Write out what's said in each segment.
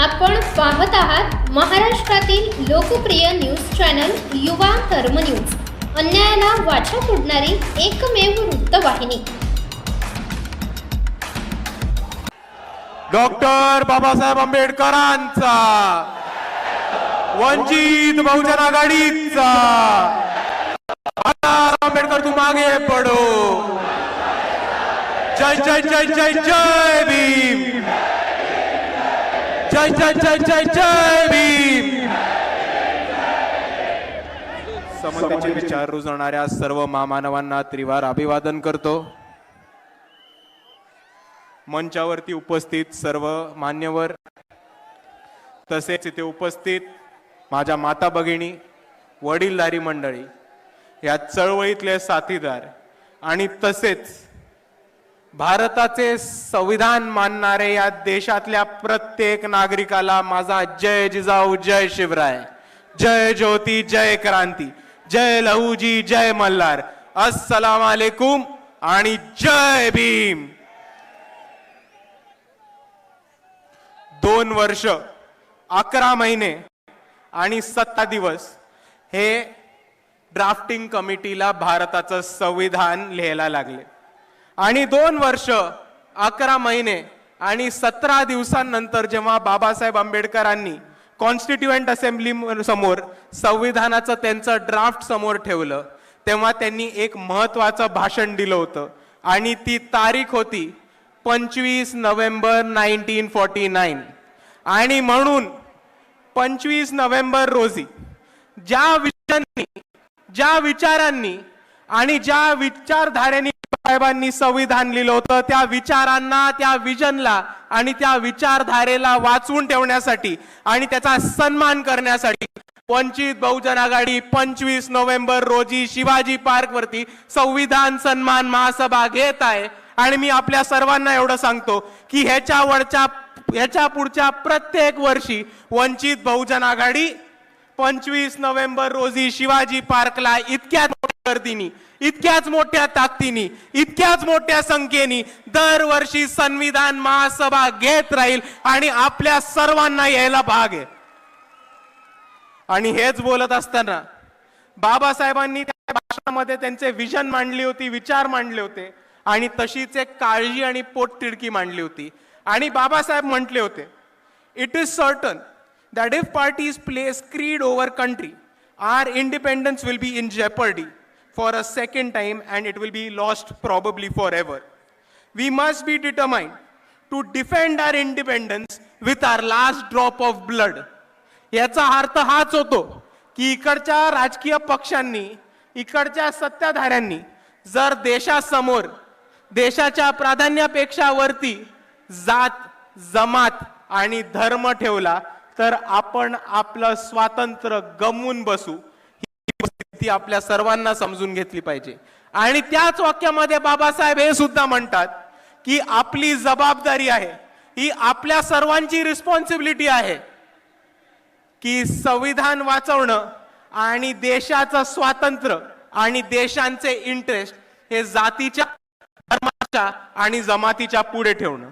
आपण पाहत आहात महाराष्ट्रातील लोकप्रिय न्यूज चॅनल युवा कर्म न्यूज, अन्यायाला वाचा फोडणारी एकमेव वृत्तवाहिनी। डॉक्टर बाबासाहेब आंबेडकरांचा, वंचित बहुजन आघाडीचा, आंबेडकर तू मागे पडो, जय जय जय जय जय भीम, जय जय जय जय जय भीम। समतेचे विचार रुजवणाऱ्या सर्व महामानवांना त्रिवार अभिवादन करतो। मंचावरती उपस्थित सर्व मान्यवर, तसेच इथे उपस्थित माझ्या माता भगिनी, वडीलधारी मंडळी, या चळवळीतले साथीदार आणि तसेच भारताचे संविधान मानणारे या देशातल्या प्रत्येक नागरिकाला माझा जय जिजाऊ, जय शिवराय, जय ज्योती, जय क्रांती, जय लहूजी, जय मल्हार, अस्सलाम वालेकुम आणि जय भीम। 2 वर्ष 11 महिने आणि 7 दिवस हे ड्राफ्टिंग कमिटीला भारताचं संविधान लिहायला लागले आणि 2 वर्ष 11 महिने आणि 17 दिवसांनंतर जेव्हा बाबासाहेब आंबेडकरांनी कॉन्स्टिट्यूएंट असेंब्ली समोर संविधानाचं त्यांचं ड्राफ्ट समोर ठेवलं, तेव्हा त्यांनी एक महत्त्वाचं भाषण दिलं होतं आणि ती तारीख होती 25 नोव्हेंबर 1949। आणि म्हणून 25 नोव्हेंबर रोजी ज्या विचारांनी, ज्या विचारांनी आणि ज्या विचारधारेने साहेबांनी संविधान लिहिलं होतं, त्या विचारांना, त्या विजनला आणि त्या विचारधारेला वाचवून ठेवण्यासाठी आणि त्याचा सन्मान करण्यासाठी वंचित बहुजन आघाडी 25 नोव्हेंबर रोजी शिवाजी पार्क वरती संविधान सन्मान महासभा घेत आहे। आणि मी आपल्या सर्वांना एवढं सांगतो की ह्याच्या पुढच्या प्रत्येक वर्षी वंचित बहुजन आघाडी 25 नोव्हेंबर रोजी शिवाजी पार्कला इतक्याच मोठ्या गर्दीने, इतक्याच मोठ्या ताकदीने, इतक्याच मोठ्या संख्येने दरवर्षी संविधान महासभा घेत राहील आणि आपल्या सर्वांना यायला भाग आहे। आणि हेच बोलत असताना बाबासाहेबांनी त्या भाषणामध्ये त्यांचे विजन मांडली होती, विचार मांडले होते आणि तशीच एक काळजी आणि पोटतिडकी मांडली होती। आणि बाबासाहेब म्हटले होते, it is certain that if parties place creed over country, our independence will be in jeopardy for a second time and it will be lost probably forever. We must be determined to defend our independence with our last drop of blood. याचा अर्थ हाच होतो की इकडच्या राजकीय पक्षांनी, इकडच्या सत्ताधाऱ्यांनी जर देशासमोर देशाच्या प्राधान्यापेक्षा वरती जात, जमात आणि धर्म ठेवला तर आपण आपलं स्वातंत्र्य गमवून बसू, ही परिस्थिती आपल्या सर्वांना समजून घेतली पाहिजे। आणि त्याच वाक्यामध्ये बाबासाहेब हे सुद्धा म्हणतात की आपली जबाबदारी आहे, ही आपल्या सर्वांची रिस्पॉन्सिबिलिटी आहे की संविधान वाचवणं आणि देशाचं स्वातंत्र्य आणि देशांचे इंटरेस्ट हे जातीच्या, धर्माच्या आणि जमातीच्या पुढे ठेवणं।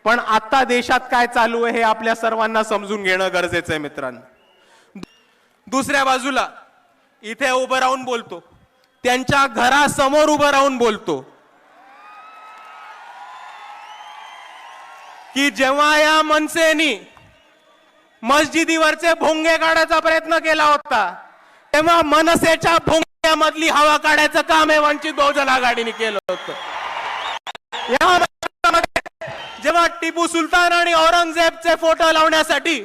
पण आता देशात काय चालू आहे हे आपल्या सर्वांना समजून घेणं गरजेचं आहे मित्रांनो। दुसऱ्या बाजूला इथे उभं राहून बोलतो, त्यांच्या घरासमोर उभं राहून बोलतो की जेव्हा या मनसेनी मस्जिदीवरचे भोंगे काढायचा प्रयत्न केला होता, तेव्हा मनसेच्या भोंग्यामधली हवा काढायचं काम हे वंचित बहुजन आघाडीने केलं होतं। जेव्हा टिपू सुलतान आणि औरंगजेबचे फोटो लावण्यासाठी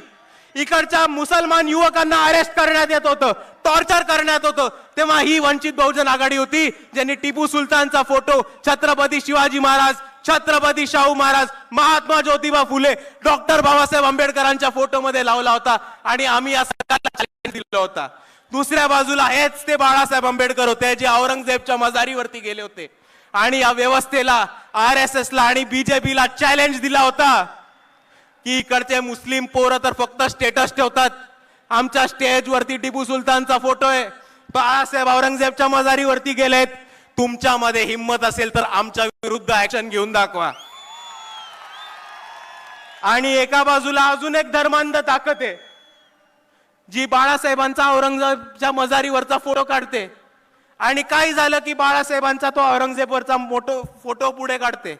इकडच्या मुसलमान युवकांना अरेस्ट करण्यात येत होतं, टॉर्चर करण्यात होतं, तेव्हा ही वंचित बहुजन आघाडी होती ज्यांनी टिपू सुलतानचा फोटो छत्रपती शिवाजी महाराज, छत्रपती शाहू महाराज, महात्मा ज्योतिबा फुले, डॉक्टर बाबासाहेब आंबेडकरांच्या फोटो मध्ये लावला होता आणि आम्ही या सरकारला चॅलेंज दिला होता। दुसऱ्या बाजूला हेच ते बाळासाहेब आंबेडकर होते जे औरंगजेबच्या मजारीवरती गेले होते आणि या व्यवस्थेला, RSS ला आणि BJP ला चॅलेंज दिला होता की इकडचे मुस्लिम पोरं तर फक्त स्टेटस ठेवतात, आमच्या स्टेजवरती टिपू सुलतानचा फोटो आहे, बाळासाहेब औरंगजेबच्या मजारीवरती गेलेत, तुमच्यामध्ये हिम्मत असेल तर आमच्या विरुद्ध ऍक्शन घेऊन दाखवा। आणि एका बाजूला अजून एक धर्मांध ताकद आहे जी बाळासाहेबांचा औरंगजेबच्या मजारीवरचा फोटो काढते आणि काय झालं की बाळासाहेबांचा तो औरंगजेबवरचा फोटो पुढे काढते.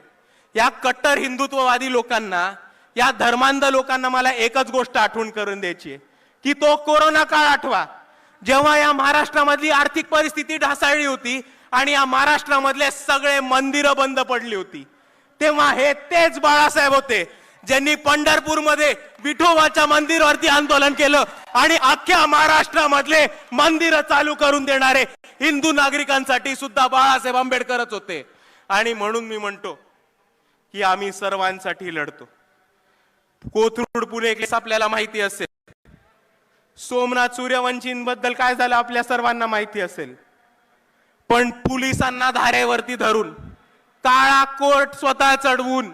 या कट्टर हिंदुत्ववादी लोकांना, या धर्मांध लोकांना मला एकच गोष्ट आठवण करून द्यायची आहे की तो कोरोना काळ आठवा, जेव्हा या महाराष्ट्रामधली आर्थिक परिस्थिती ढासळली होती आणि या महाराष्ट्रामधले सगळे मंदिरं बंद पडली होती. तेव्हा हे तेच बाळासाहेब होते ज्यांनी पंढरपूरमध्ये विठोबाच्या मंदिरावरती आंदोलन केलं आणि अख्ख्या महाराष्ट्रामधले मंदिर चालू करून देणारे हिंदू नागरिकांसाठी सुद्धा बाळासाहेब आंबेडकरच होते. आणि म्हणून मी म्हणतो की आम्ही सर्वांसाठी लढतो. कोथरूड पुणे केस आपल्याला माहिती असेल, सोमनाथ सूर्यवंशींबद्दल काय झालं आपल्या सर्वांना माहिती असेल. पण पोलिसांना धारेवरती धरून, काळा कोर्ट स्वतः चढवून,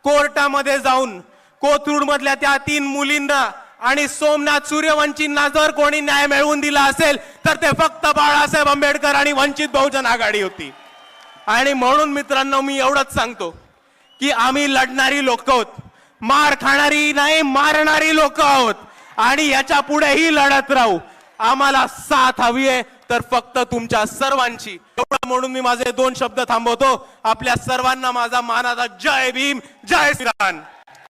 कोर्टामध्ये जाऊन कोथरूड मधल्या त्या 3 मुलींना आणि सोमनाथ सूर्यवंशींना जर कोणी न्याय मिळवून दिला असेल तर ते फक्त बाळासाहेब आंबेडकर आणि वंचित बहुजन आघाडी होती. आणि म्हणून मित्रांनो मी एवढंच सांगतो की आम्ही लढणारी लोक आहोत, मार खाणारी नाही मारणारी लोक आहोत आणि याच्या पुढेही लढत राहू. आम्हाला साथ हवी आहे तर फक्त तुमच्या सर्वांची. एवढं म्हणून मी माझे 2 शब्द थांबवतो. आपल्या सर्वांना माझा मानाचा जय भीम, जय श्रीराम.